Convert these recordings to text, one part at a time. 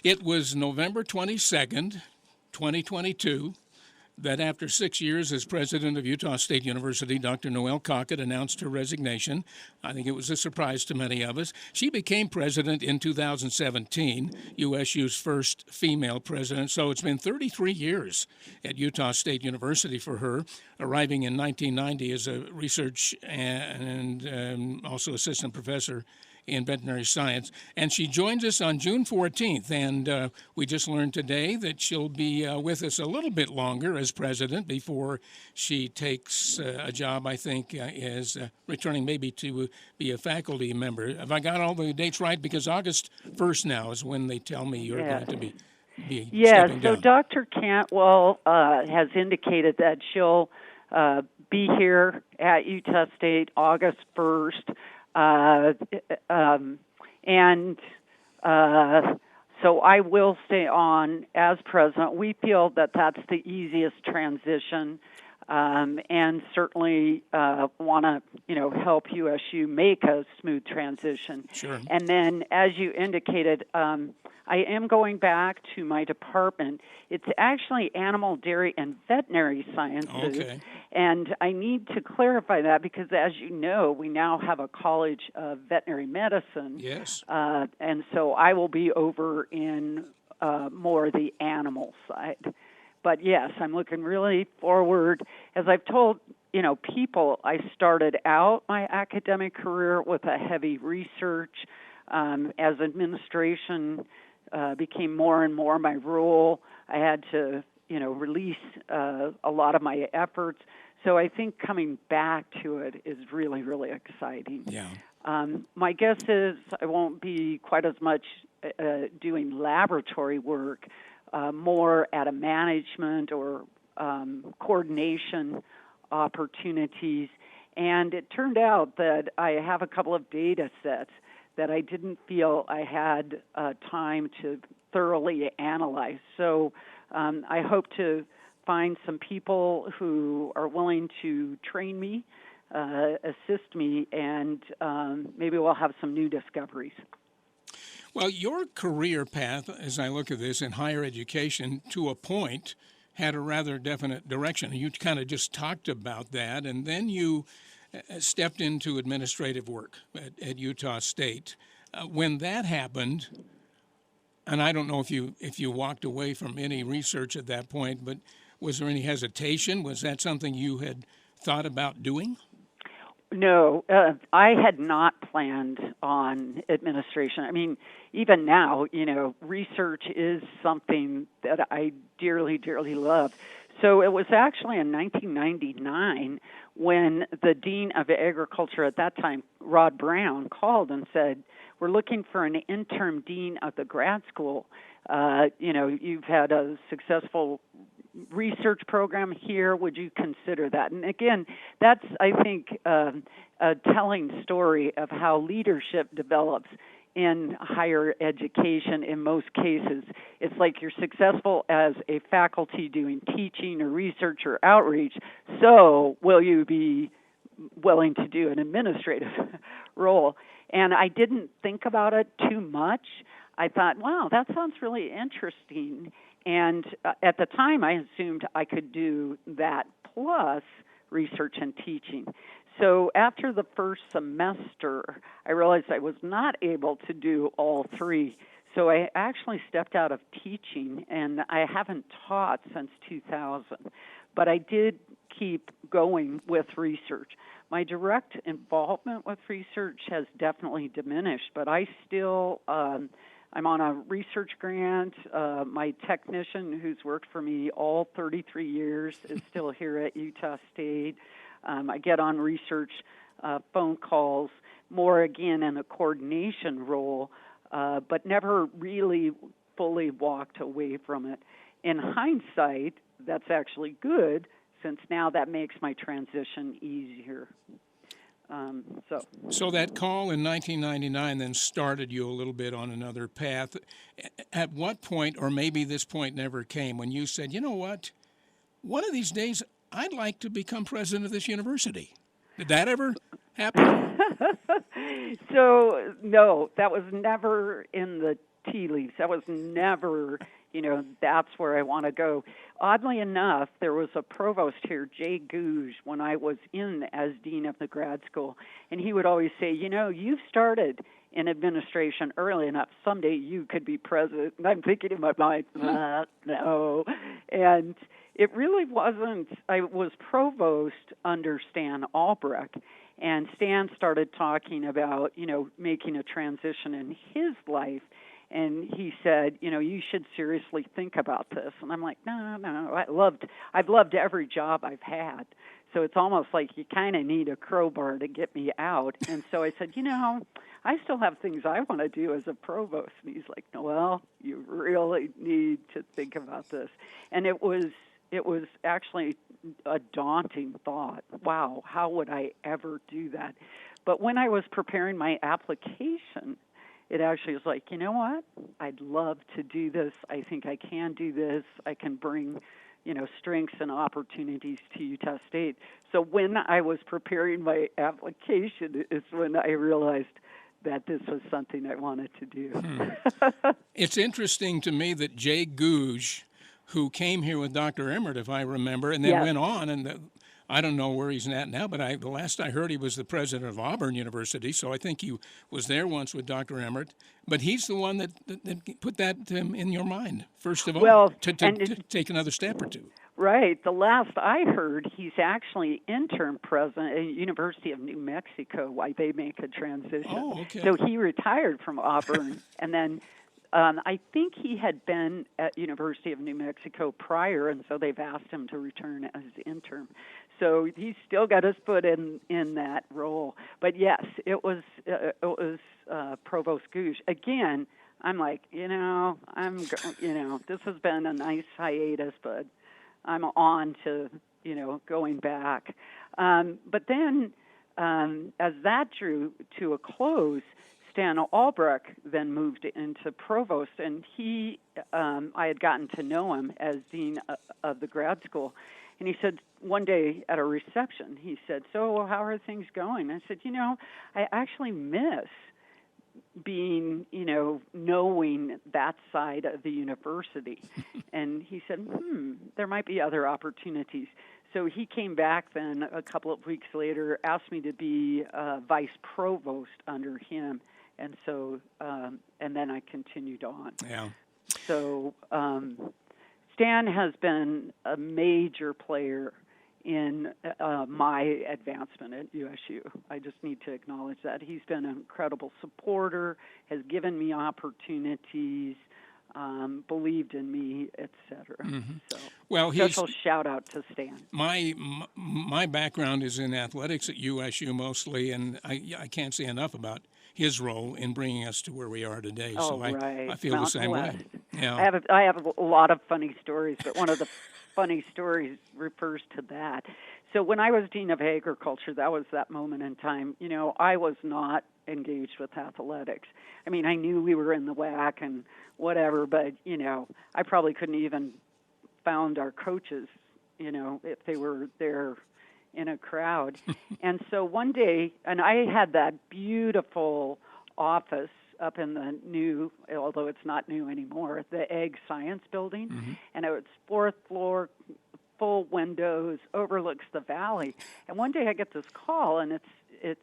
It was November 22nd, 2022, that after 6 years as president of Utah State University, Dr. Noelle Cockett announced her resignation. I think it was a surprise to many of us. She became president in 2017, USU's first female president. So it's been 33 years at Utah State University for her, arriving in 1990 as a research and also assistant professor in veterinary science. And she joins us on June 14th. And we just learned today that she'll be with us a little bit longer as president before she takes a job, I think, as returning maybe to be a faculty member. Have I got all the dates right? Because August 1st now is when they tell me you're going to be stepping so down. Dr. Cantwell has indicated that she'll be here at Utah State August 1st. So I will stay on as president. We feel that that's the easiest transition, and certainly want to, help USU make a smooth transition. Sure. And then, as you indicated, I am going back to my department. It's actually animal, dairy, and veterinary sciences. Okay. And I need to clarify that because, as you know, we now have a college of veterinary medicine. Yes. And so I will be over in more the animal side. But, yes, I'm looking really forward. As I've told, people, I started out my academic career with a heavy research. As administration became more and more my role, I had to release a lot of my efforts. So I think coming back to it is really, really exciting. Yeah. My guess is I won't be quite as much doing laboratory work, more at a management or coordination opportunities. And it turned out that I have a couple of data sets that I didn't feel I had time to thoroughly analyze. So I hope to find some people who are willing to train me, assist me, and maybe we'll have some new discoveries. Well, your career path, as I look at this, in higher education, to a point, had a rather definite direction. You kind of just talked about that, and then you stepped into administrative work at Utah State. When that happened, and I don't know if you walked away from any research at that point, but was there any hesitation? Was that something you had thought about doing? No, I had not planned on administration. I mean, even now, research is something that I dearly, dearly love. So it was actually in 1999 when the Dean of Agriculture at that time, Rod Brown, called and said, "We're looking for an interim dean of the grad school. You've had a successful research program here. Would you consider that?" And again, that's, I think, a telling story of how leadership develops in higher education in most cases. It's like you're successful as a faculty doing teaching or research or outreach, so will you be willing to do an administrative role? And I didn't think about it too much. I thought, wow, that sounds really interesting. And at the time, I assumed I could do that plus research and teaching. So after the first semester, I realized I was not able to do all three. So I actually stepped out of teaching, and I haven't taught since 2000. But I did keep going with research. My direct involvement with research has definitely diminished, but I still... I'm on a research grant. My technician who's worked for me all 33 years is still here at Utah State. I get on research phone calls, more again in a coordination role, but never really fully walked away from it. In hindsight, that's actually good, since now that makes my transition easier. So that call in 1999 then started you a little bit on another path. At what point, or maybe this point never came, when you said, you know what, one of these days I'd like to become president of this university? Did that ever happen? So, no, that was never in the tea leaves. That was never, that's where I want to go. Oddly enough, there was a provost here, Jay Gouge, when I was in as dean of the grad school, and he would always say, you've started in administration early enough. Someday you could be president. And I'm thinking in my mind, no. And it really wasn't. I was provost under Stan Albrecht, and Stan started talking about, making a transition in his life. And he said, you should seriously think about this. And I'm like, no. I've loved every job I've had. So it's almost like you kind of need a crowbar to get me out. And so I said, I still have things I want to do as a provost. And he's like, Noelle, you really need to think about this. And it was actually a daunting thought. Wow, how would I ever do that? But when I was preparing my application, it actually was like, you know what? I'd love to do this. I think I can do this. I can bring, strengths and opportunities to Utah State. So when I was preparing my application is when I realized that this was something I wanted to do. It's interesting to me that Jay Gouge, who came here with Dr. Emmert, if I remember, and then went on, and I don't know where he's at now, but the last I heard he was the president of Auburn University, so I think he was there once with Dr. Emmert. But he's the one that put that in your mind, first of all, to take another step or two. Right. The last I heard, he's actually interim president at University of New Mexico while they make a transition. Oh, okay. So he retired from Auburn, and then I think he had been at University of New Mexico prior, and so they've asked him to return as interim. So he's still got his foot in that role. But yes, it was Provost Gouge. Again, I'm like, this has been a nice hiatus, but I'm on to, going back. But then as that drew to a close, Stan Albrecht then moved into provost, and I had gotten to know him as dean of the grad school. And he said one day at a reception, he said, so how are things going? I said, I actually miss being, knowing that side of the university. And he said, there might be other opportunities. So he came back then a couple of weeks later, asked me to be vice provost under him. And so, and then I continued on. Yeah. So Stan has been a major player in my advancement at USU. I just need to acknowledge that. He's been an incredible supporter, has given me opportunities, believed in me, etc. Mm-hmm. So, well, special shout out to Stan. My background is in athletics at USU mostly, and I can't say enough about his role in bringing us to where we are today. Oh, so right. I feel Mountain the same West. way. Yeah. I have a lot of funny stories, but one of the funny stories refers to that. So when I was dean of agriculture, that was that moment in time. I was not engaged with athletics. I mean, I knew we were in the WAC and whatever, but I probably couldn't even found our coaches, if they were there in a crowd. And so one day, and I had that beautiful office up in the new, although it's not new anymore, the Egg Science Building, Mm-hmm. and it's fourth floor, full windows, overlooks the valley. And one day I get this call, and it's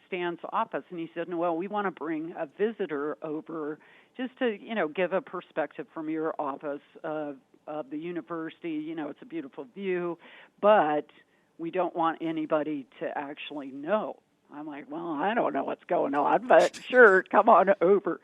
Stan's office, and he said, Noelle, we want to bring a visitor over just to, give a perspective from your office of the university. It's a beautiful view, but we don't want anybody to actually know. I'm like, well, I don't know what's going on, but sure, come on over.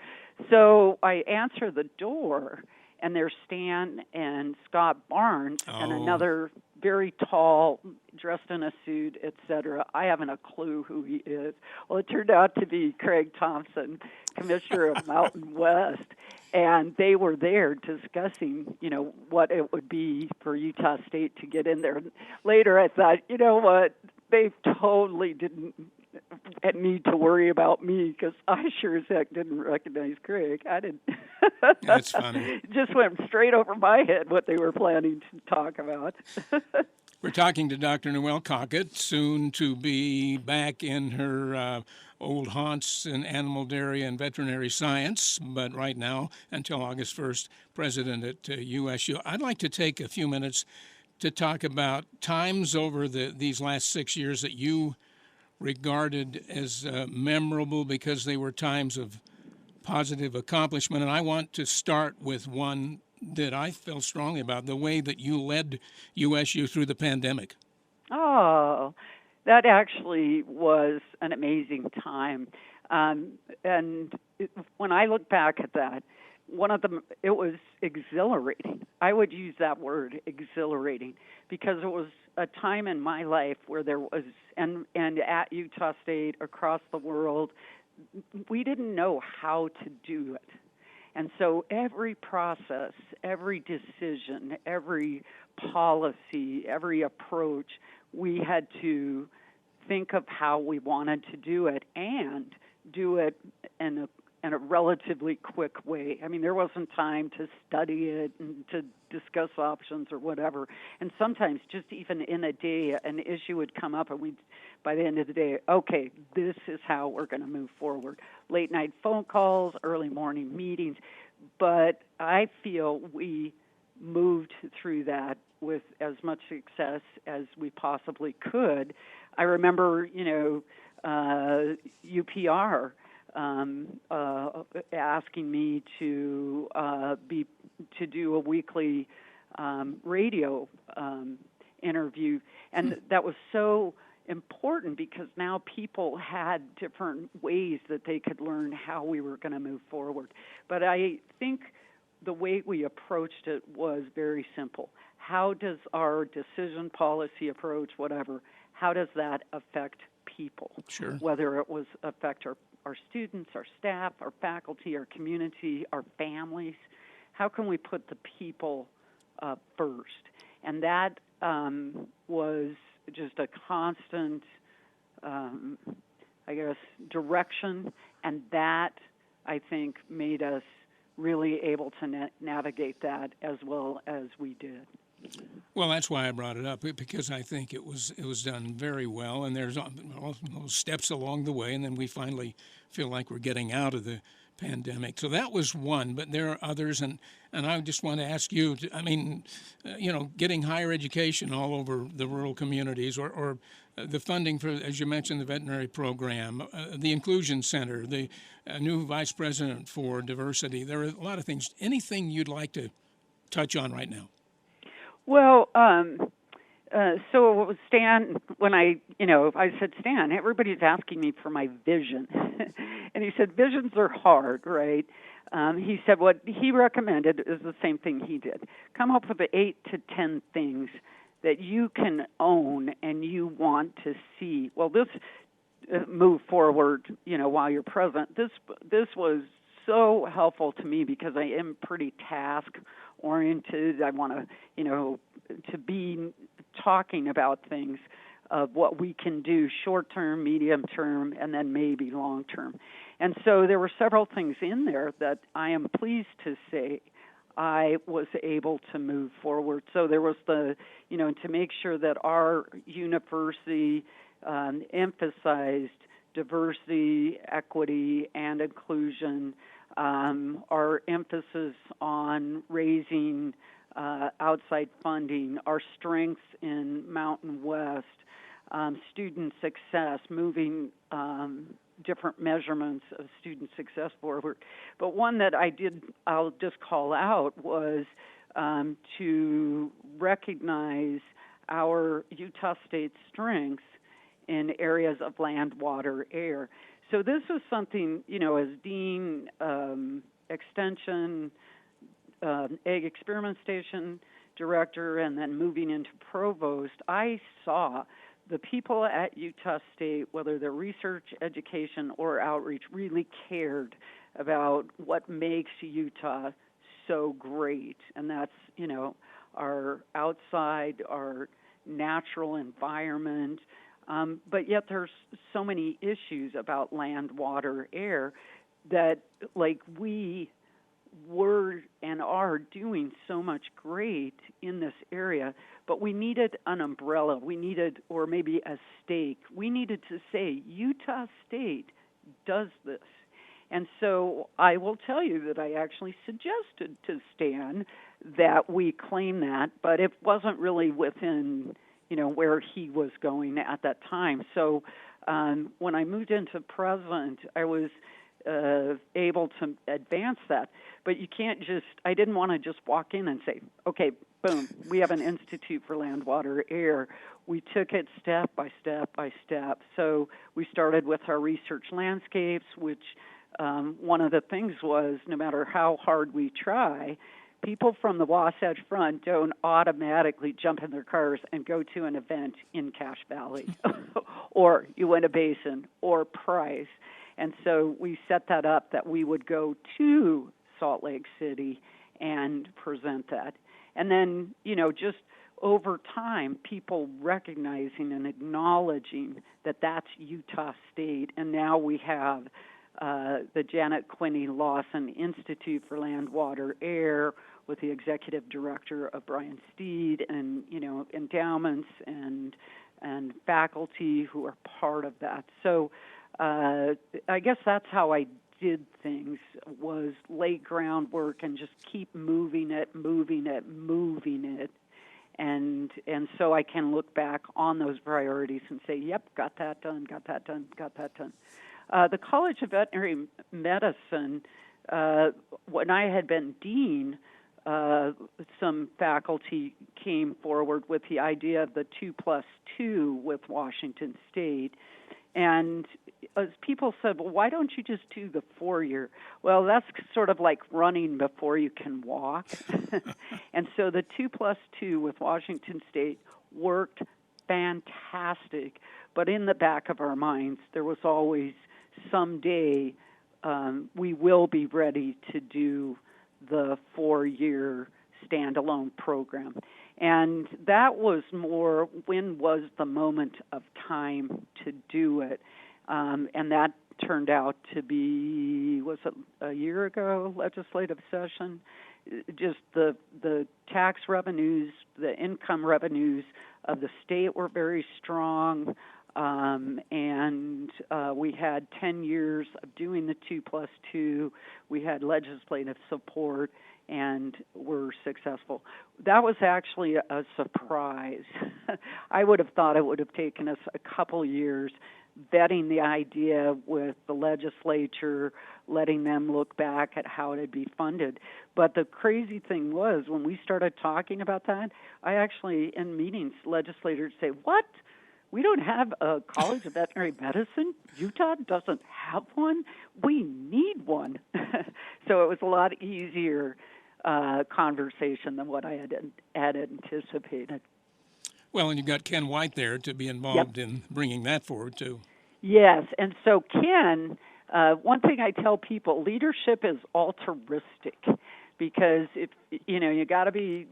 So I answer the door, and there's Stan and Scott Barnes and another very tall, dressed in a suit, etc. I haven't a clue who he is. Well, it turned out to be Craig Thompson, commissioner of Mountain West, and they were there discussing, what it would be for Utah State to get in there. Later, I thought, you know what, they totally didn't need to worry about me because I sure as heck didn't recognize Craig. I didn't. That's funny. It just went straight over my head what they were planning to talk about. We're talking to Dr. Noelle Cockett, soon to be back in her old haunts in animal dairy and veterinary science, but right now, until August 1st, president at USU. I'd like to take a few minutes to talk about times over these last 6 years that you regarded as memorable because they were times of positive accomplishment. And I want to start with one that I feel strongly about, the way that you led USU through the pandemic. Oh, that actually was an amazing time. And when I look back at that, it was exhilarating. I would use that word, exhilarating, because it was a time in my life where there was, and at Utah State, across the world, we didn't know how to do it. And so every process, every decision, every policy, every approach, we had to think of how we wanted to do it and do it in a relatively quick way. I mean, there wasn't time to study it and to discuss options or whatever. And sometimes just even in a day, an issue would come up and by the end of the day, okay, this is how we're going to move forward. Late night phone calls, early morning meetings. But I feel we moved through that with as much success as we possibly could. I remember, UPR asking me to do a weekly radio interview, and that was so important because now people had different ways that they could learn how we were going to move forward. But I think the way we approached it was very simple. How does our decision policy approach, whatever, how does that affect people? Sure. Whether it was affect our students, our staff, our faculty, our community, our families. How can we put the people first? And that was just a constant, direction. And that, I think, made us really able to navigate that as well as we did. Well, that's why I brought it up, because I think it was done very well, and there's all those steps along the way, and then we finally feel like we're getting out of the pandemic. So that was one, but there are others, and I just want to ask you, getting higher education all over the rural communities, or the funding for, as you mentioned, the veterinary program, the Inclusion Center, the new vice president for diversity. There are a lot of things. Anything you'd like to touch on right now? Well, so it was Stan, when I said, Stan, everybody's asking me for my vision. And he said, visions are hard, right? He said what he recommended is the same thing he did. Come up with 8 to 10 things that you can own and you want to see. Well, this move forward, while you're president, this was so helpful to me because I am pretty task-oriented. I want to be talking about things of what we can do short-term, medium-term, and then maybe long-term. And so there were several things in there that I am pleased to say I was able to move forward. So there was to make sure that our university emphasized diversity, equity, and inclusion, our emphasis on raising outside funding, our strengths in Mountain West, student success, moving different measurements of student success forward. But one that I'll just call out was to recognize our Utah State strengths in areas of land, water, air. So this was something, as Dean, Extension, Egg Experiment Station Director, and then moving into Provost, I saw the people at Utah State, whether they're research, education, or outreach, really cared about what makes Utah so great. And that's, our outside, our natural environment. But yet there's so many issues about land, water, air that, we were and are doing so much great in this area, but we needed an umbrella. We needed, or maybe a stake. We needed to say, Utah State does this? And so I will tell you that I actually suggested to Stan that we claim that, but it wasn't really within, where he was going at that time. So when I moved into president, I was able to advance that. But you can't I didn't want to just walk in and say, okay, boom, we have an Institute for Land, Water, Air. We took it step by step by step. So we started with our research landscapes, which one of the things was no matter how hard we try, people from the Wasatch Front don't automatically jump in their cars and go to an event in Cache Valley or Uinta Basin or Price. And so we set that up that we would go to Salt Lake City and present that. And then, just over time, people recognizing and acknowledging that that's Utah State. And now we have the Janet Quinney Lawson Institute for Land, Water, Air with the executive director of Brian Steed and, endowments and faculty who are part of that. So I guess that's how I did things, was lay groundwork and just keep moving it. And so I can look back on those priorities and say, yep, got that done. The College of Veterinary Medicine, when I had been dean, some faculty came forward with the idea of the 2+2 with Washington State. And as people said, well, why don't you just do the 4-year? Well, that's sort of like running before you can walk. And so the 2+2 with Washington State worked fantastic. But in the back of our minds, there was always someday we will be ready to do the 4-year standalone program. And that was more, when was the moment of time to do it? And that turned out to be, was it a year ago, legislative session? Just the tax revenues, the income revenues of the state were very strong. And we had 10 years of doing the 2+2. We had legislative support, and were successful. That was actually a surprise. I would have thought it would have taken us a couple years vetting the idea with the legislature, letting them look back at how it would be funded. But the crazy thing was, when we started talking about that, I actually, in meetings, legislators say, what? We don't have a College of Veterinary Medicine? Utah doesn't have one? We need one. So it was a lot easier conversation than what I had anticipated. Well, and you've got Ken White there to be involved in bringing that forward, too. Yes, and so Ken, one thing I tell people, leadership is altruistic, because if you got to be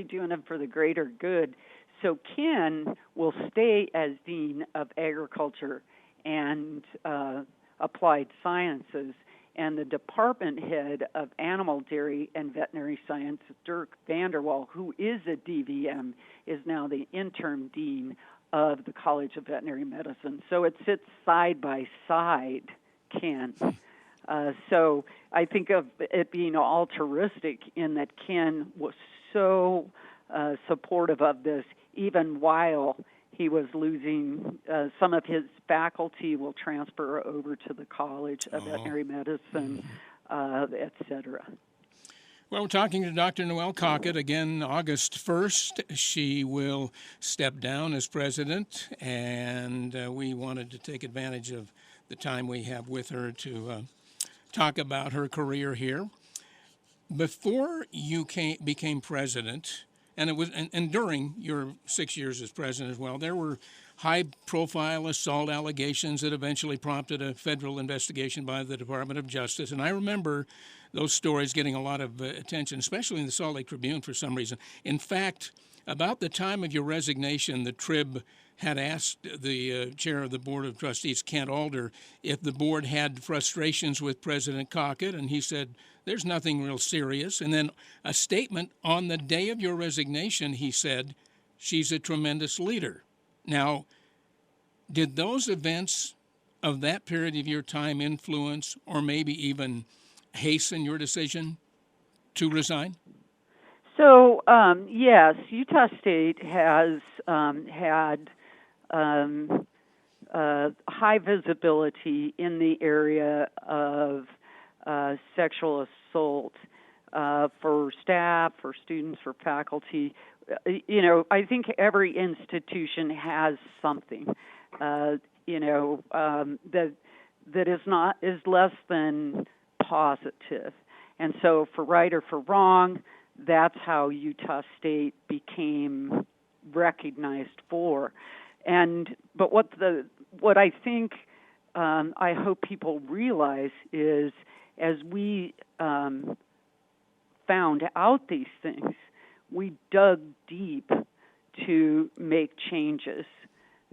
doing it for the greater good. So Ken will stay as Dean of Agriculture and Applied Sciences, and the department head of Animal Dairy and Veterinary Science, Dirk Vanderwall, who is a DVM, is now the interim dean of the College of Veterinary Medicine. So it sits side by side, Ken. So I think of it being altruistic in that Ken was so supportive of this, even while he was losing some of his faculty will transfer over to the College of Veterinary Medicine, et cetera. Well, we're talking to Dr. Noelle Cockett again August 1st. She will step down as president, and we wanted to take advantage of the time we have with her to talk about her career here. Before you became president, and during your 6 years as president as well, there were high-profile assault allegations that eventually prompted a federal investigation by the Department of Justice. And I remember those stories getting a lot of attention, especially in the Salt Lake Tribune for some reason. In fact, about the time of your resignation, the Trib had asked the chair of the Board of Trustees, Kent Alder, if the board had frustrations with President Cockett, and he said, there's nothing real serious. And then a statement on the day of your resignation, he said, she's a tremendous leader. Now, did those events of that period of your time influence or maybe even hasten your decision to resign? So, yes, Utah State has had um, high visibility in the area of sexual assault for staff, for students, for faculty. I think every institution has something, that is less than positive. And so, for right or for wrong, that's how Utah State became recognized for. But what I think I hope people realize is as we found out these things, we dug deep to make changes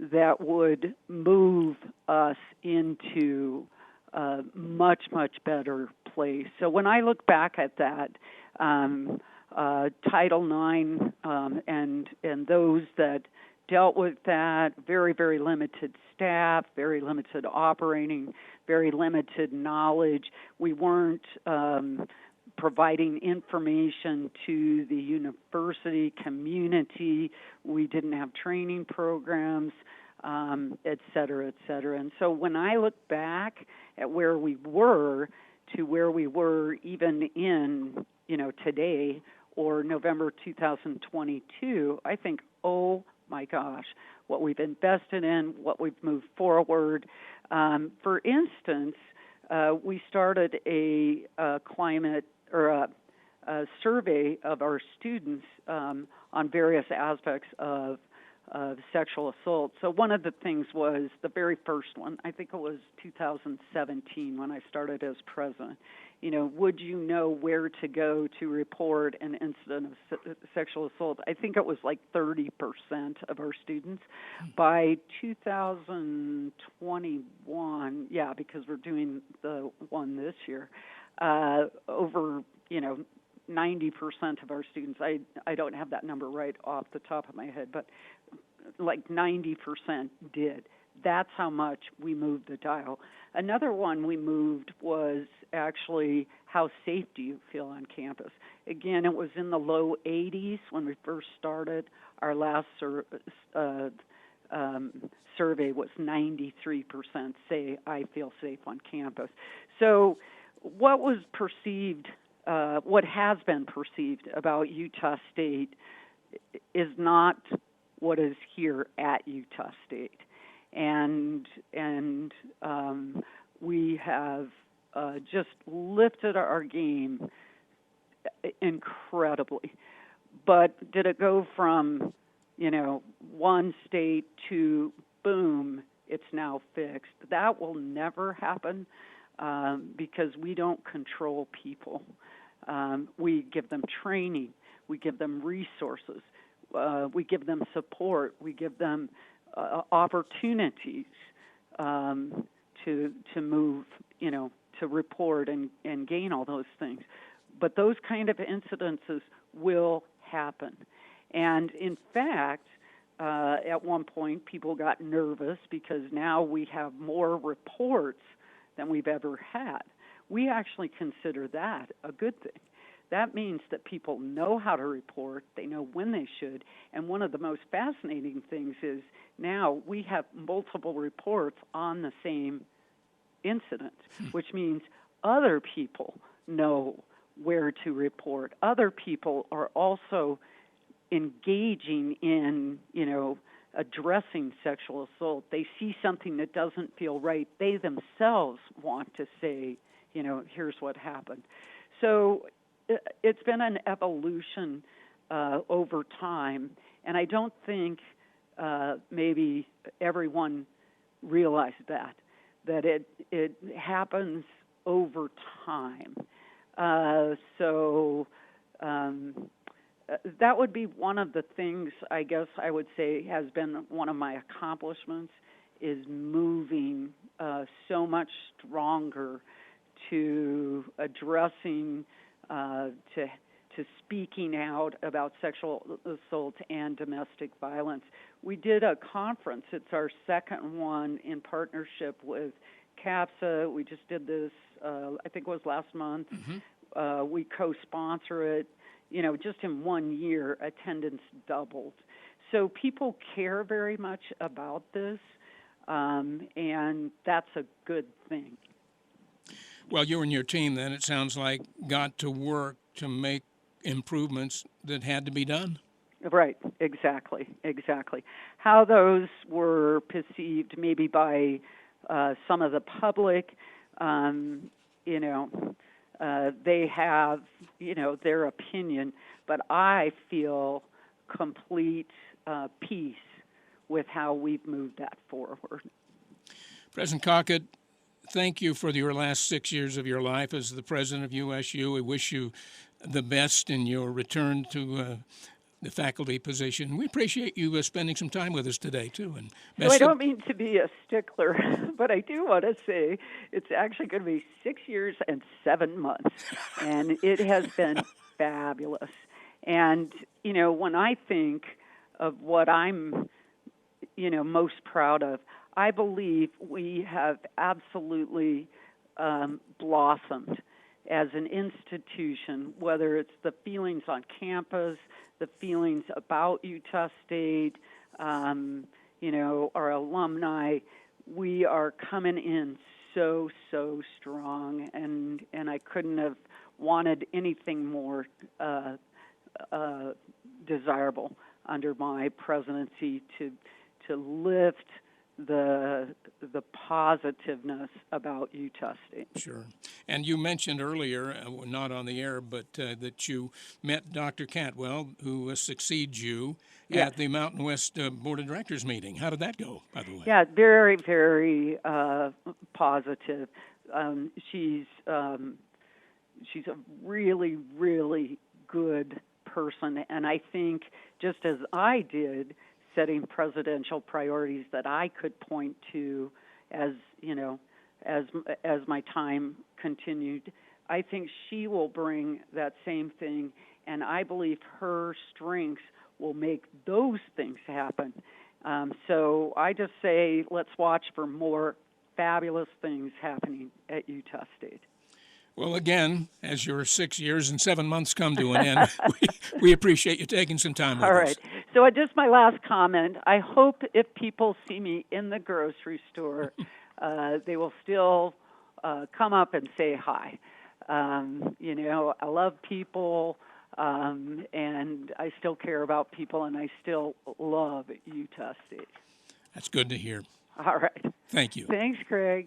that would move us into a much, much better place. So when I look back at that, Title IX and those that dealt with that, very, very limited staff, very limited operating, very limited knowledge. We weren't providing information to the university community. We didn't have training programs, et cetera, et cetera. And so when I look back at where we were to where we were even in, today or November 2022, I think, oh my gosh, what we've invested in, what we've moved forward. For instance, we started a climate or a survey of our students on various aspects of sexual assault. So one of the things was the very first one, I think it was 2017 when I started as president. Would you know where to go to report an incident of sexual assault? I think it was like 30% of our students. By 2021, because we're doing the one this year, over 90% of our students. I don't have that number right off the top of my head, but like 90% did. That's how much we moved the dial. Another one we moved was actually how safe do you feel on campus? Again, it was in the low 80s when we first started. Our last survey was 93% say I feel safe on campus. So what was perceived, what has been perceived about Utah State is not what is here at Utah State. And we have just lifted our game incredibly. But did it go from, one state to boom, it's now fixed? That will never happen because we don't control people. We give them training. We give them resources. We give them support. We give them opportunities to move, to report and gain all those things. But those kind of incidences will happen. And in fact, at one point, people got nervous because now we have more reports than we've ever had. We actually consider that a good thing. That means that people know how to report, they know when they should, and one of the most fascinating things is now we have multiple reports on the same incident, which means other people know where to report. Other people are also engaging in, addressing sexual assault. They see something that doesn't feel right. They themselves want to say, here's what happened. So it's been an evolution over time, and I don't think maybe everyone realized that it happens over time. That would be one of the things I guess I would say has been one of my accomplishments is moving so much stronger to addressing, to to speaking out about sexual assault and domestic violence. We did a conference. It's our second one in partnership with CAPSA. We just did this, I think it was last month. We co-sponsor it. Just in 1 year, attendance doubled. So people care very much about this, and that's a good thing. Well, you and your team, then, it sounds like, got to work to make improvements that had to be done. Right, exactly. How those were perceived maybe by some of the public, they have, their opinion, but I feel complete peace with how we've moved that forward. President Cockett, thank you for your last 6 years of your life as the president of USU. We wish you the best in your return to the faculty position. We appreciate you spending some time with us today, too. And so I don't mean to be a stickler, but I do want to say it's actually going to be 6 years and 7 months, and it has been fabulous. And, when I think of what I'm, most proud of, I believe we have absolutely blossomed as an institution, whether it's the feelings on campus, the feelings about Utah State, our alumni. We are coming in so strong, and I couldn't have wanted anything more desirable under my presidency to lift the positiveness about Utah State. Sure. And you mentioned earlier, not on the air, but that you met Dr. Cantwell, who succeeds you at the Mountain West Board of Directors meeting. How did that go, by the way? Yeah, very, very positive. She's a really, really good person, and I think just as I did, setting presidential priorities that I could point to as my time continued, I think she will bring that same thing, and I believe her strengths will make those things happen. So I just say let's watch for more fabulous things happening at Utah State. Well, again, as your 6 years and 7 months come to an end, we appreciate you taking some time with us. All right. So just my last comment, I hope if people see me in the grocery store, they will still come up and say hi. I love people, and I still care about people, and I still love Utah State. That's good to hear. All right. Thank you. Thanks, Craig.